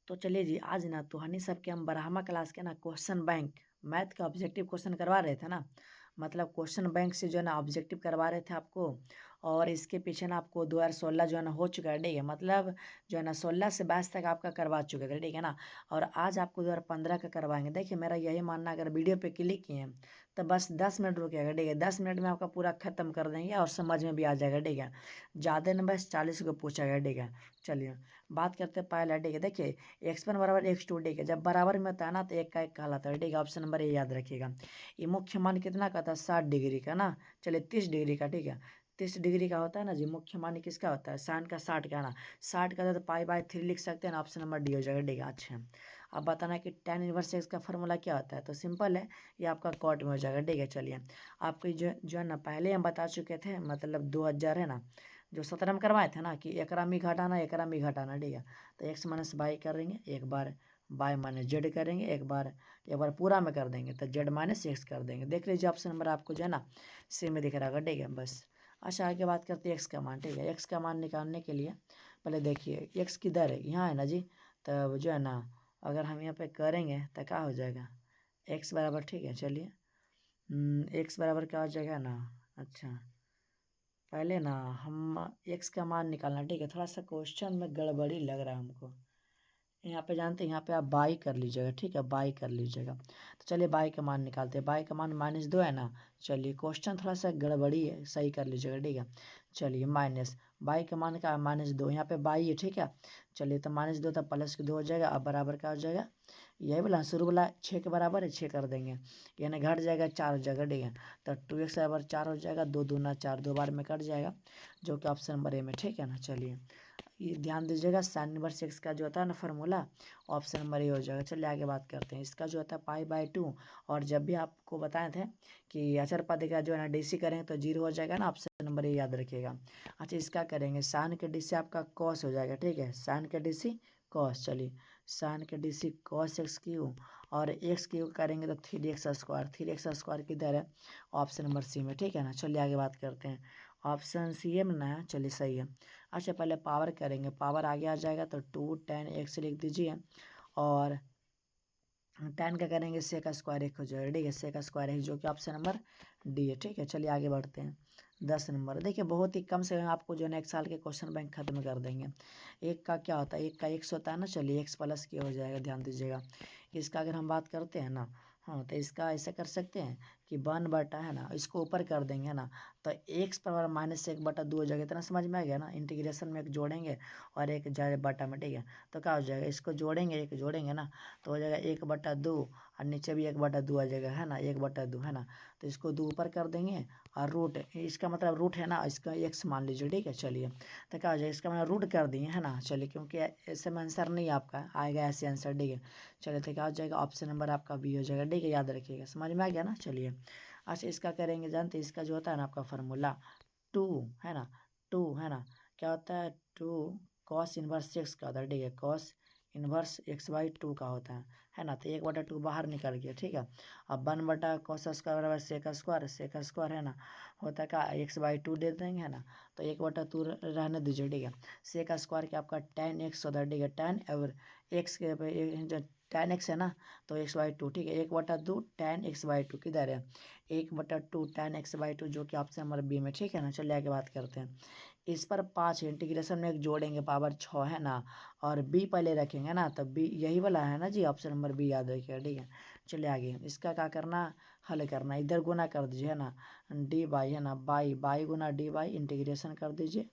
तो चलिए जी, आज ना तो हनी सब के हम ब्रह्मा क्लास के ना क्वेश्चन बैंक मैथ का ऑब्जेक्टिव क्वेश्चन करवा रहे थे ना। मतलब क्वेश्चन बैंक से जो है ना ऑब्जेक्टिव करवा रहे थे आपको। और इसके पीछे ना आपको 2016 जो है ना हो चुका है, ठीक है। मतलब जो है ना 16 से 22 तक आपका करवा चुके थे, ठीक है ना। और आज आपको 2015 का करवाएंगे। देखिए मेरा यही मानना, अगर वीडियो पे क्लिक किए हैं तो बस 10 मिनट रुकेगा, ठीक है। 10 मिनट में आपका पूरा खत्म कर देंगे और समझ में भी आ जाएगा, ठीक है। ज़्यादा नहीं, बस 40 को पूछा गया, ठीक है। चलिए बात करते हैं पहला, ठीक है। देखिए x1 बराबर x2, ठीक है। जब बराबर में होता है ना तो एक का एक कहलाता है, ठीक है। ऑप्शन नंबर ए याद रखिएगा। ये मुख्य मान कितना का था, 60 डिग्री का ना। चलिए 30 डिग्री का, ठीक है। 30 डिग्री का होता है ना जी मुख्य मान, किसका होता है, साइन का 60 का ना। 60 का था तो पाई/3 लिख सकते हैं ना, ऑप्शन नंबर डी हो जाएगा, ठीक है। अच्छा अब बताना है कि tan इनवर्स एक्स का फॉर्मूला क्या होता है, तो सिंपल है, ये आपका कॉट में हो जाएगा, ठीक है। चलिए आपको जो है ना पहले हम बता चुके थे, मतलब 2000 है ना, जो 17 में करवाए थे ना कि एकरा में घटाना, एकरा में घटाना, ठीक है। तो एक्स माइनस वाई करेंगे, एक बार वाई माइनस जेड करेंगे, एक बार पूरा में कर देंगे तो जेड माइनस एक्स कर देंगे। देख लीजिए ऑप्शन नंबर आपको जो है ना सी में दिख रहा होगा, ठीक है। बस अच्छा आगे बात करते हैं एक्स का मान, ठीक है। एक्स का मान निकालने के लिए पहले देखिए एक्स किधर है, यहाँ है ना जी। तब जो है ना अगर हम यहाँ पे करेंगे तो क्या हो जाएगा, एक्स बराबर, ठीक है। चलिए एक्स बराबर क्या हो जाएगा ना। अच्छा पहले ना हम एक्स का मान निकालना, ठीक है। थोड़ा सा क्वेश्चन में गड़बड़ी लग रहा है हमको। यहाँ पे जानते हैं, यहाँ पे आप बाई कर लीजिएगा, ठीक है। बाई कर लीजिएगा। तो चलिए बाई का मान निकालते हैं। बाई का मान -2 है ना। चलिए क्वेश्चन थोड़ा सा गड़बड़ी है, सही कर लीजिएगा, ठीक है। चलिए माइनस बाई का मान का -2, यहाँ पे बाई है, ठीक है। चलिए तो -2 तो +2 हो जाएगा। अब बराबर क्या हो जाएगा, यही बोला शुरू वाला 6 के बराबर है, 6 कर देंगे, यानी घट जाएगा 4 हो जाएगा, ठीक है। तो 2x बराबर 4 हो जाएगा, 2 दूना 4, 2 बार में कट जाएगा, जो कि ऑप्शन नंबर ए में, ठीक है ना। चलिए ये ध्यान दीजिएगा, साइन इनवर्स एक्स का जो होता है ना फार्मूला, ऑप्शन नंबर ए हो जाएगा। चलिए आगे बात करते हैं। इसका जो होता है पाई/2, और जब भी आपको बताए थे कि अचर पद का जो है ना डीसी करेंगे तो 0 हो जाएगा ना, ऑप्शन नंबर ए याद रखिएगा। अच्छा इसका करेंगे साइन के डीसी आपका कॉस हो जाएगा, ठीक है। साइन के डीसी कॉस, चलिए साइन के डीसी कॉस एक्स क्यू, और एक्स क्यू करेंगे तो 3x², 3x² किधर है, ऑप्शन नंबर सी में, ठीक है ना। चलिए आगे बात करते हैं। ऑप्शन सी में ना है, चलिए सही है। अच्छा पहले पावर करेंगे, पावर आगे आ जाएगा तो 2 tan x लिख दीजिए, और tan का करेंगे sec² 1 हो जाएगा, ठीक है। sec² 1 जो कि ऑप्शन नंबर डी है, ठीक है। चलिए आगे बढ़ते हैं। 10 नंबर देखिए, बहुत ही कम से कम आपको जो है ना 1 साल के क्वेश्चन बैंक खत्म कर देंगे। एक का क्या होता है, एक का x होता है ना। चलिए x प्लस क्या हो जाएगा, ध्यान दीजिएगा। इसका अगर हम बात करते हैं ना, हाँ तो इसका ऐसा कर सकते हैं कि 1/, है ना, इसको ऊपर कर देंगे, है ना। तो x पर -1/2 हो जाएगा। इतना समझ में आ गया ना। इंटीग्रेशन में एक जोड़ेंगे और एक जाए बटा में, ठीक है। तो क्या हो जाएगा, इसको जोड़ेंगे, एक जोड़ेंगे ना तो हो जाएगा 1/2, और नीचे भी 1/2 आ जाएगा, है ना, 1/2, है ना। तो इसको 2 ऊपर कर देंगे, और रूट इसका मतलब रूट है ना, इसका x मान लीजिए, ठीक है। चलिए तो क्या हो जाएगा, इसका मतलब रूट कर दिए, है ना। चलिए क्योंकि ऐसे में आंसर नहीं आपका आएगा, ऐसे आंसर, ठीक है। चलिए तो क्या हो जाएगा, ऑप्शन नंबर आपका बी हो जाएगा, ठीक है। याद रखिएगा, समझ में आ गया ना। चलिए अच्छा इसका करेंगे, जानते इसका जो होता है ना आपका फार्मूला 2, है ना। 2 है ना, क्या होता है, 2 cos इनवर्स एक्स का होता है, ठीक है। cos इनवर्स x/2 का होता है ना। तो 1/2 बाहर निकल गया, ठीक है। अब 1/cos² बराबर sec² है ना, होता है का x/2 दे देंगे, है ना। तो 1/2 रहने दीजिए, ठीक है। sec² के आपका tan x होता है, ठीक है। tan और x के जो tan x है ना, तो x/2, ठीक है। 1/2 tan x/2 किधर है, 1/2 tan x/2 जो कि ऑप्शन नंबर बी में, ठीक है ना। चलिए आगे बात करते हैं। इस पर 5 इंटीग्रेशन में एक जोड़ेंगे, पावर 6 है ना, और बी पहले रखेंगे ना, तब बी यही वाला है ना जी, ऑप्शन नंबर बी याद रखिएगा, ठीक है। चलिए आगे इसका क्या करना, हल करना, इधर गुना कर दीजिए, है ना, डी बाई, है ना, by by Guna D by, integration कर दीजिए।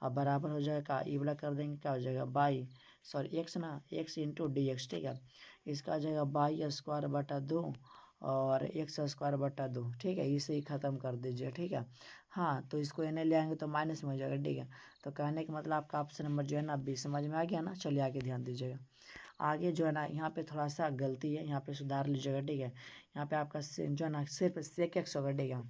अब बराबर हो जाएगा, ई वाला कर देंगे, क्या हो जाएगा, बाई सॉरी एक्स ना, एक्स इंटू डी एक्स, ठीक है। इसका आ जाएगा बाई² और x² 2, ठीक है। इसे ही ख़त्म कर दीजिए, ठीक है। हाँ तो इसको एने ले आएंगे तो माइनस में हो जाएगा, ठीक है। तो कहने का मतलब आपका ऑप्शन नंबर जो है ना बी, समझ में आ गया ना। चलिए आगे ध्यान दीजिएगा। आगे जो है ना यहाँ पे थोड़ा सा गलती है, यहाँ पे सुधार लीजिएगा, ठीक है। यहाँ पे आपका जो है ना सिर्फ sec x होगा, ठीक है।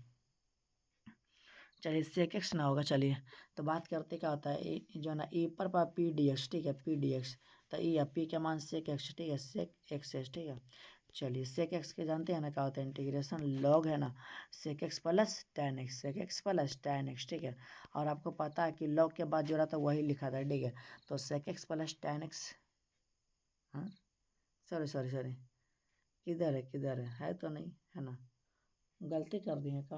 चलिए sec x ना होगा। चलिए तो बात करते क्या होता है, जो है ना e पर पी डी एक्स, ठीक है, पी डी एक्स। तो ई पी का मान sec x, ठीक है, sec x है, ठीक है। चलिए sec x के जानते हैं ना क्या होता है, इंटीग्रेशन लॉग, है ना, sec x plus tan x, sec x plus tan x, ठीक है। और आपको पता है कि लॉग के बाद जो रहा था वही लिखा था, ठीक है। तो sec x plus tan x, हाँ सॉरी सॉरी सॉरी, किधर है तो नहीं है ना, गलती कर दी है का।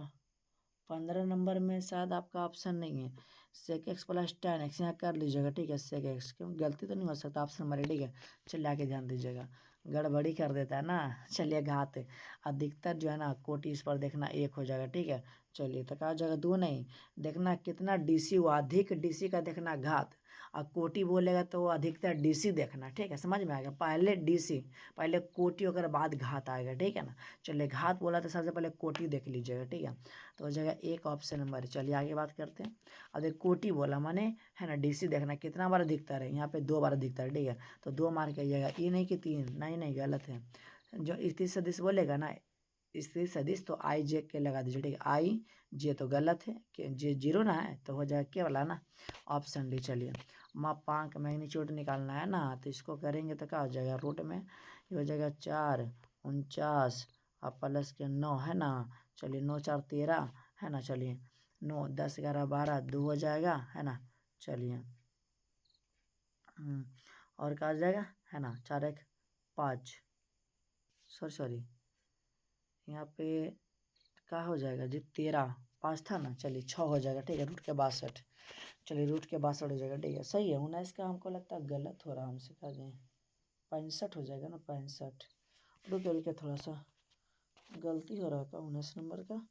15 नंबर में शायद आपका ऑप्शन नहीं है, sec x plus ten x यहाँ कर लीजिएगा, ठीक है। सेक एक्स क्यों, गलती तो नहीं हो सकता, ऑप्शन नंबर, ठीक है। चलिए आगे ध्यान दीजिएगा, गड़बड़ी कर देता है ना। चलिए घात अधिकतर जो है ना कोटि, इस पर देखना 1 हो जाएगा, ठीक है। चलिए तो कहा जाएगा 2 नहीं, देखना कितना डीसी हुआ, अधिक डीसी का देखना घात, और कोटि बोलेगा तो अधिकतर डीसी देखना, ठीक है। समझ में आएगा, पहले डीसी, पहले कोटि होकर बाद घात आएगा, ठीक है ना। चलिए घात बोला तो सबसे पहले कोटि देख लीजिएगा, ठीक है। तो हो जाएगा 1 ऑप्शन नंबर। चलिए आगे बात करते हैं। अब देख कोटि बोला माने है ना, डीसी देखना कितना बार दिखता है, यहाँ पे 2 बार दिखता है, ठीक है। तो 2 मार के आइएगा, ये नहीं कि 3, नहीं नहीं गलत है। जो स्थिर सदिश बोलेगा ना, स्थिर सदिश तो आई जे के लगा दीजिए, ठीक है। आई जे तो गलत है, कि जे 0 ना है, तो हो जाएगा क्या वाला ना, ऑप्शन डी। चलिए मापांक मैग्नीट्यूड निकालना है ना, तो इसको करेंगे तो क्या हो जाएगा, रूट में ये हो जाएगा 4 49 और प्लस के 9 है ना। चलिए 9 4 13 है ना। चलिए 9 10 11 12 2 हो जाएगा है ना। चलिए और क्या आ जाएगा है ना, 4 1 5, सॉरी सॉरी, यहाँ पे क्या हो जाएगा जी, 13 5 था ना। चलिए 6 हो जाएगा, ठीक है। रूट के 62, चलिए रूट के 62 हो जाएगा, ठीक है। सही है 19 का, हमको लगता है गलत हो रहा हमसे, क्या दें 65 हो जाएगा ना, 65। रुके रुके थोड़ा सा गलती हो रहा है का, 19 नंबर का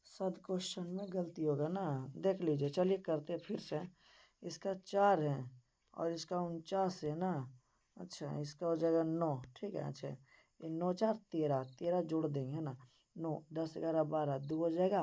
शायद क्वेश्चन में गलती होगा ना, देख लीजिए। चलिए करते फिर से, इसका 4 है और इसका 49 है ना। अच्छा इसका हो जाएगा 9, ठीक है। अच्छा ये 9 4 13 13 जोड़ देंगे है ना, 9 10 11 12 2 हो जाएगा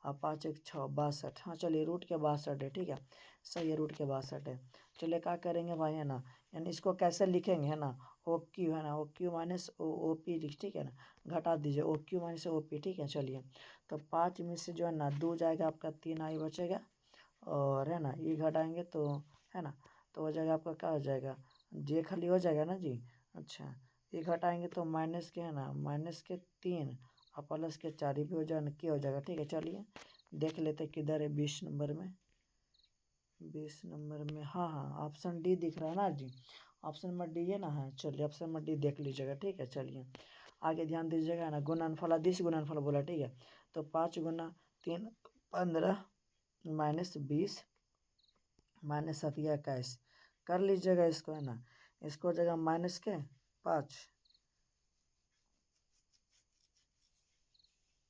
और 5 1 6 62। हाँ चलिए रूट के 62 है, ठीक है। सही है, रूट के 62 है। चलिए क्या करेंगे भाई है ना, यानी इसको कैसे लिखेंगे है ना, ओ क्यू है ना, O Q minus O P, ठीक है ना। घटा दीजिए O Q minus O P, ठीक है। चलिए तो 5 में से जो है ना 2 जाएगा आपका, 3 आई बचेगा और है ना, ये घटाएंगे तो है ना, तो हो जाएगा आपका क्या हो जाएगा, जे खाली हो जाएगा ना जी। अच्छा ये घटाएंगे तो माइनस के है ना, माइनस के 3 और प्लस के 4 भी हो जाएगा, क्या हो जाएगा, ठीक है। चलिए देख लेते किधर है, 20 नंबर में, 20 नंबर में, हाँ हाँ ऑप्शन डी दिख रहा है ना जी, ऑप्शन नंबर डी है ना। हाँ चलिए ऑप्शन नंबर डी देख लीजिएगा, ठीक है। चलिए आगे ध्यान दीजिएगा ना, गुणनफल अदिश गुणनफल बोला, ठीक है। तो 5 गुना 3 15 माइनस 20 माइनस 7 21 कर लीजिएगा इसको है ना, इसको हो जाएगा माइनस के 5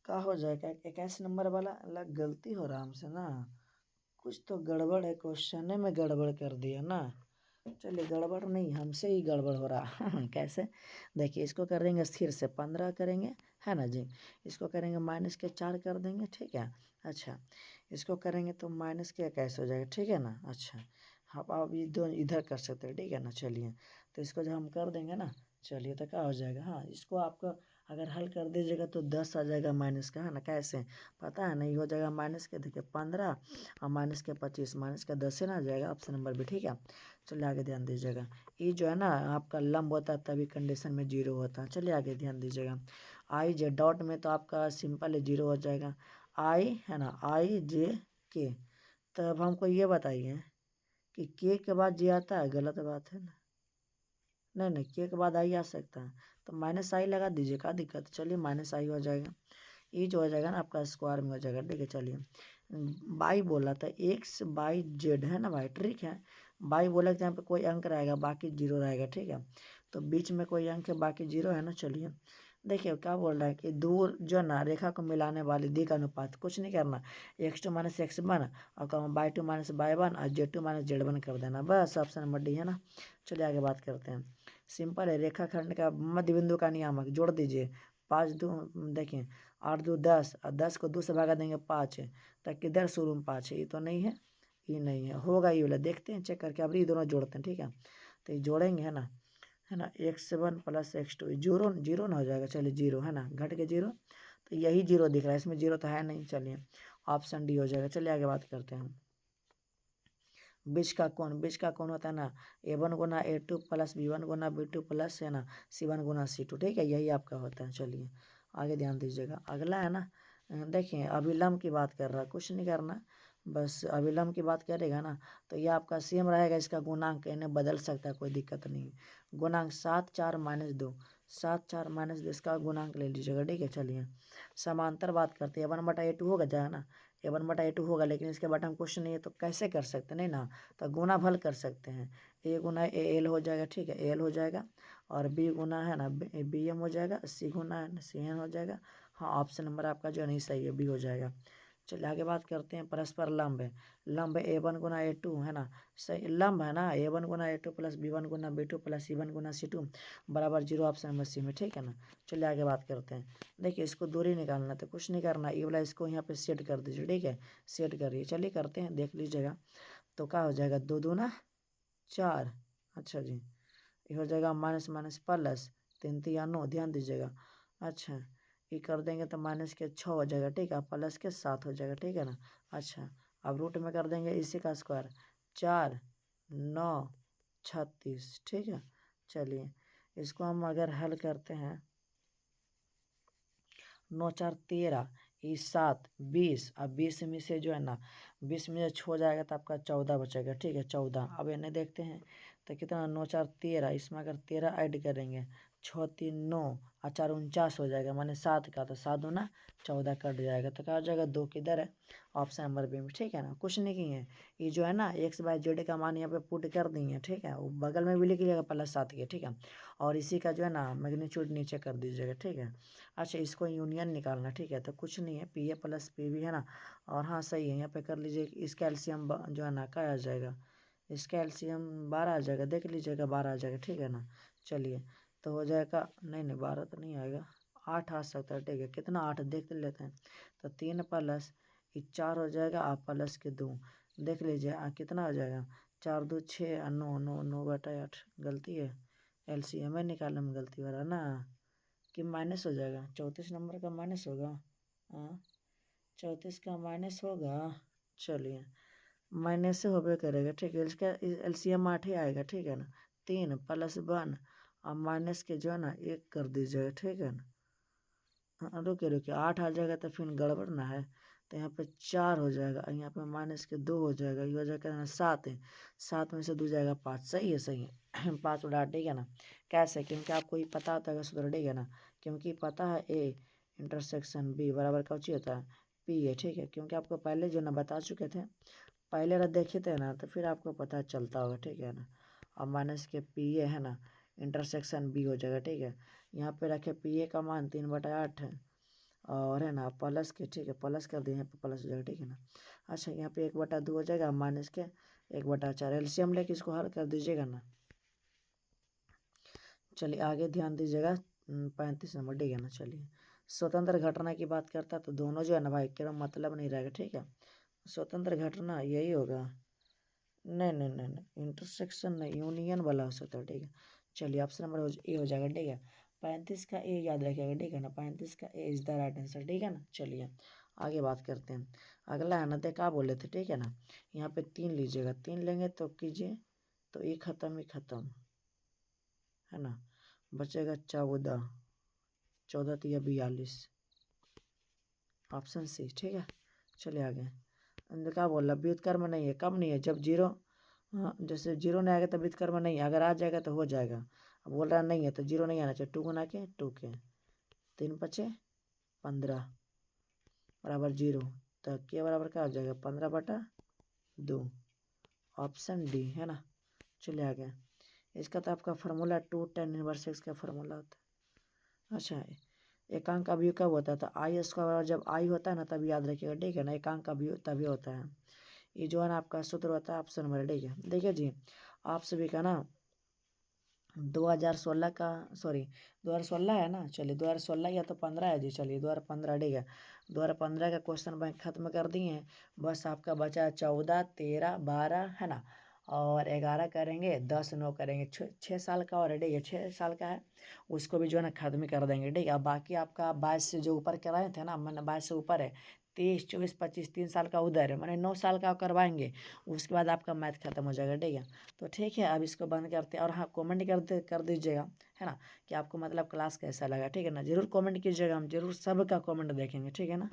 का हो जाएगा, 21 नंबर वाला अलग गलती हो रहा हमसे ना, कुछ तो गड़बड़ है, क्वेश्चन में गड़बड़ कर दिया ना। चलिए गड़बड़ नहीं, हमसे ही गड़बड़ हो रहा कैसे, देखिए इसको करेंगे स्थिर से 15 करेंगे है ना जी, इसको करेंगे माइनस के 4 कर देंगे, ठीक है। अच्छा इसको करेंगे तो माइनस के 21 हो जाएगा, ठीक है ना। अच्छा आप ये दो इधर कर सकते हैं, ठीक है ना। चलिए तो इसको जब हम कर देंगे ना, चलिए तो क्या हो जाएगा, हाँ इसको आपको अगर हल कर दीजिएगा तो 10 आ जाएगा माइनस का है ना, कैसे पता है नहीं, हो जाएगा माइनस के देखिए 15 और माइनस के 25 माइनस का 10 से ना आ जाएगा ऑप्शन नंबर भी, ठीक है। चलिए आगे ध्यान दीजिएगा, ये जो है ना आपका लंब होता है तभी कंडीशन में 0 होता है। चलिए आगे ध्यान दीजिएगा, आई जे डॉट में तो आपका सिंपल है 0 हो जाएगा, आई है ना, आई जे के। तब हमको ये बताइए कि के के बाद जे आता है, गलत बात है ना, नहीं नहीं के के बाद आई आ सकता है, तो माइनस आई लगा दीजिए, क्या दिक्कत। चलिए माइनस आई हो जाएगा, ये जो हो जाएगा ना आपका स्क्वायर में हो जाएगा, ठीक है। चलिए बाई बोला था, एक्स बाई जेड है ना भाई, ठीक है। बाई बोला कि यहाँ पे कोई अंक रहेगा बाकी 0 रहेगा, ठीक है। तो बीच में कोई अंक है बाकी 0 है ना। चलिए देखिए क्या बोल रहा है कि दूर जो ना रेखा को मिलाने वाली दिग अनुपात, कुछ नहीं करना, x2 - x1 और कम y2 - y1 और z2 - z1 कर देना, बस ऑप्शन नंबर डी है ना। चलिए आगे बात करते हैं, सिंपल है, रेखाखंड का मध्य बिंदु का नियामक जोड़ दीजिए, 5 2 देखिए 8 2 10 और 10 को 2 से भागा देंगे 5 है, तो किधर शुरू में 5 है, ये तो नहीं है, ये नहीं है, होगा ये वाला, देखते हैं चेक करके, अब ये दोनों जोड़ते हैं, ठीक है। तो ये जोड़ेंगे है ना, x1 + x2 जीरो जीरो ना हो जाएगा, चलिए 0 है ना, घट के 0, तो यही 0 दिख रहा है, इसमें 0 तो है नहीं। चलिए ऑप्शन डी हो जाएगा। चलिए आगे बात करते हैं, बीच का कोण होता है ना, a1 गुना a2 + b1 गुना b2 प्लस है ना c1 गुना c2, ठीक है, यही आपका होता है। चलिए आगे ध्यान दीजिएगा, अगला है ना, देखिए अभिलंब की बात कर रहा है, कुछ नहीं करना, बस अविलंब की बात करेगा ना तो ये आपका सेम रहेगा, इसका गुणांक इन्हें बदल सकता है, कोई दिक्कत नहीं है। गुणांक 7 4 - 2, 7 4 - 2 इसका गुणांक ले लीजिएगा, ठीक है। चलिए समांतर बात करते हैं, 1/A2 होगा जाएगा ना, A1/A2 होगा, लेकिन इसके बटन क्वेश्चन नहीं है तो कैसे कर सकते नहीं ना, तो गुना भल कर सकते हैं। A गुना AL हो जाएगा, ठीक है, AL हो जाएगा, और B गुना है ना BM हो जाएगा, C गुना है ना CN हो जाएगा। हाँ, ऑप्शन नंबर आपका जो नहीं सही है, B हो जाएगा। चलिए आगे बात करते हैं, परस्पर लंब है। लंब A1 गुना A2 है ना, सही लंब है ना, A1 गुना A2 प्लस B1 गुना B2 प्लस C1 गुना C2 बराबर 0, ऑप्शन नंबर C में, ठीक है ना। चलिए आगे बात करते हैं। देखिए इसको दूरी निकालना तो कुछ नहीं करना, ये वाला इसको यहाँ पे सेट कर दीजिए, ठीक है, सेट करिए। चलिए करते हैं, देख लीजिएगा तो क्या हो जाएगा, 2 दूना 4। अच्छा जी, ये हो जाएगा माइनस माइनस प्लस, 3 3 9, ध्यान दीजिएगा। अच्छा, ये कर देंगे तो माइनस के 6 हो जाएगा, ठीक है, प्लस के 7 हो जाएगा, ठीक है ना। अच्छा, अब रूट में कर देंगे इसी का स्क्वायर, 4 9 36, ठीक है। चलिए इसको हम अगर हल करते हैं, 9 4 13, ये 7 20, अब 20 में से जो है ना 20 में से छो जाएगा तो आपका 14 बचेगा, ठीक है, 14। अब इन्हें देखते हैं तो कितना, 9 4 13, इसमें अगर 13 ऐड करेंगे, 6 3 9 और 4 49 हो जाएगा, माने 7 का, तो 7 दूना 14 कट जाएगा, तो क्या हो जाएगा, 2 किधर है, ऑप्शन नंबर बी में, ठीक है ना। कुछ नहीं किए हैं, ये जो है ना x/z का मान यहाँ पे पुट कर दिए, ठीक है, वो बगल में भी लिख लीजिएगा +7 के, ठीक है, और इसी का जो है ना मैग्नीट्यूड नीचे कर दीजिएगा, ठीक है। अच्छा, इसको यूनियन निकालना, ठीक है, तो कुछ नहीं है, P A plus P B है ना, और हाँ सही है, यहाँ पे कर लीजिए, इसका एलसीएम जो है ना क्या आ जाएगा, इसका एलसीएम 12 आ जाएगा, देख लीजिएगा 12 आ जाएगा, ठीक है ना। चलिए तो हो जाएगा, नहीं नहीं 12 तो नहीं आएगा, 8 आ सकता है, ठीक है, कितना 8 देख लेते हैं, तो 3 प्लस ये 4 हो जाएगा, आप प्लस के 2, देख लीजिए कितना हो जाएगा, 4 2 6 9 9 9/8, गलती है, एलसीएम निकालने में गलती हो रहा है ना, कि माइनस हो जाएगा, 34 नंबर का माइनस होगा, हाँ 34 का माइनस होगा। चलिए माइनस से होबे करेगा, ठीक है, इसका एलसीएम 8 ही आएगा, ठीक है ना, 3 + 1 और माइनस के जो है ना 1 कर दीजिएगा, ठीक है ना। हाँ रुकिए रुकिए, 8 आ जाएगा तो फिर गड़बड़ ना है, तो यहाँ पे 4 हो जाएगा, यहाँ पे माइनस के 2 हो जाएगा, ये हो जाएगा ना 7 है, 7 में से 2 जाएगा 5, सही है सही है 5/8, ठीक है ना। कैसे, क्योंकि आपको ये पता होता है सूत्र, ठीक है ना, क्योंकि पता है ए इंटरसेक्शन बी बराबर का उचित होता है पी है, ठीक है, क्योंकि आपको पहले जो ना बता चुके थे, पहले रह देखे थे ना, तो फिर आपको पता चलता होगा, ठीक है ना। अब माइनस के पी ए है ना इंटरसेक्शन बी हो जाएगा, ठीक है, यहाँ पे रखे पी ए का मान 3/8 है, और है ना प्लस के, ठीक है, प्लस कर दिए, यहाँ पे प्लस हो जाएगा, ठीक है ना। अच्छा, यहाँ पे 1/2 हो जाएगा, माइनस के 1/4, एलसीएम लेके इसको हल कर दीजिएगा ना। चलिए आगे ध्यान दीजिएगा, 35 नंबर, ठीक है ना। चलिए स्वतंत्र घटना की बात करता तो दोनों जो है ना भाई केवल मतलब नहीं रहेगा, ठीक है, स्वतंत्र घटना यही होगा, नहीं नहीं नहीं नहीं इंटरसेक्शन नहीं, यूनियन वाला हो सकता है, ठीक है। चलिए ऑप्शन नंबर ए हो जाएगा, ठीक है, 35 का ए याद रखिएगा, ठीक है ना, 35 का ए इज द राइट आंसर, ठीक है ना। चलिए आगे बात करते हैं, अगला है ना, देखा क्या बोले थे, ठीक है ना, यहाँ पे 3 लीजिएगा, 3 लेंगे तो कीजिए, तो ये खत्म, ये खत्म है ना, बचेगा 14, 14 तिया 42, ऑप्शन सी, ठीक है। चलिए आगे, क्या बोल रहा, व्युत्क्रम नहीं है, कम नहीं है, जब जीरो, हाँ जैसे जीरो नहीं आएगा तो व्युत्क्रम नहीं है, अगर आ जाएगा तो हो जाएगा, अब बोल रहा नहीं है तो जीरो नहीं आना चाहिए, 2 गुना के 2 के 3 5 15 बराबर 0, तो के बराबर क्या हो जाएगा, 15/2, ऑप्शन डी है ना। चलिए आगे, इसका तो आपका फार्मूला 2 tan−1x का फार्मूला होता है। अच्छा, एकांक का व्यू कब होता है, तो आई स्क्वायर बराबर जब आई होता है ना तब याद रखिएगा, ठीक है ना, एकांक का व्यू तभी होता है, ये जो है ना आपका सूत्र होता है ऑप्शन नंबर, ठीक है। देखिए जी, आप सभी का ना 2016 का, सॉरी 2016 है ना, चलिए 2016 या तो 15 है जी, चलिए 2015, ठीक है, 2015 का क्वेश्चन बैंक खत्म कर दिए हैं, बस आपका बचा है 14 13 12 है ना, और 11 करेंगे, 10 9 करेंगे, 6 साल का और ठीक है, 6 साल का है, उसको भी जो है ना खत्म कर देंगे, ठीक है। अब बाकी आपका 22 से जो ऊपर कराए थे ना, मैंने 22 से ऊपर है, 23 24 25 3 साल का उधर है, मैंने 9 साल का करवाएंगे, उसके बाद आपका मैथ खत्म हो जाएगा, ठीक है। तो ठीक है, अब इसको बंद करते हैं, और हाँ कमेंट कर दीजिएगा, है ना, कि आपको मतलब क्लास कैसा लगा, ठीक है ना, जरूर कमेंट कीजिएगा, हम जरूर सबका कमेंट देखेंगे, ठीक है ना।